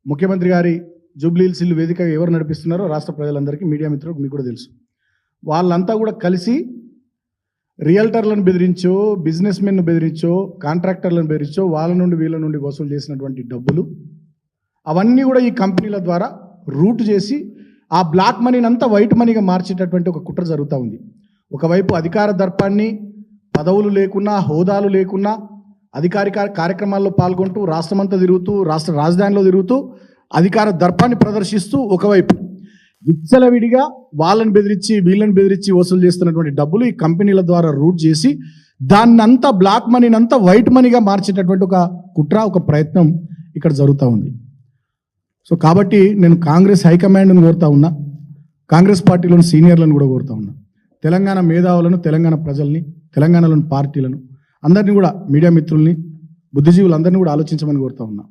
ముఖ్యమంత్రి గారి జూబ్లీహిల్స్ ఇల్లు వేదిక ఎవరు నడిపిస్తున్నారో రాష్ట్ర ప్రజలందరికీ మీడియా మిత్రులకు మీకు కూడా తెలుసు. వాళ్ళంతా కూడా కలిసి రియల్టర్లను బెదిరించో, బిజినెస్ మెన్ను బెదిరించో, కాంట్రాక్టర్లను బెదిరించో వాళ్ళ నుండి వీళ్ళ నుండి వసూలు చేసినటువంటి డబ్బులు అవన్నీ కూడా ఈ కంపెనీల ద్వారా రూట్ చేసి ఆ బ్లాక్ మనీని అంతా వైట్ మనీగా మార్చేటటువంటి ఒక కుట్ర జరుగుతూ ఉంది. ఒకవైపు అధికార దర్పాన్ని, పదవులు లేకున్నా, హోదాలు లేకున్నా అధికారిక కార్యక్రమాల్లో పాల్గొంటూ రాష్ట్రమంతా తిరుగుతూ, రాష్ట్ర రాజధానిలో తిరుగుతూ అధికార దర్పాన్ని ప్రదర్శిస్తూ ఒకవైపు విచ్చలవిడిగా వాళ్ళని బెదిరించి వీళ్ళని బెదిరించి వసూలు చేస్తున్నటువంటి డబ్బులు ఈ కంపెనీల ద్వారా రూట్ చేసి దాన్నంతా బ్లాక్ మనీని అంతా వైట్ మనీగా మార్చేటటువంటి ఒక కుట్ర, ఒక ప్రయత్నం ఇక్కడ జరుగుతూ ఉంది. సో కాబట్టి నేను కాంగ్రెస్ హైకమాండ్ను కోరుతా ఉన్నా, కాంగ్రెస్ పార్టీలోని సీనియర్లను కూడా కోరుతా ఉన్నా, తెలంగాణ మేధావులను, తెలంగాణ ప్రజల్ని, తెలంగాణలోని పార్టీలను అందరినీ కూడా, మీడియా మిత్రుల్ని, బుద్ధిజీవులందరినీ కూడా ఆలోచించమని కోరుతా ఉన్నా.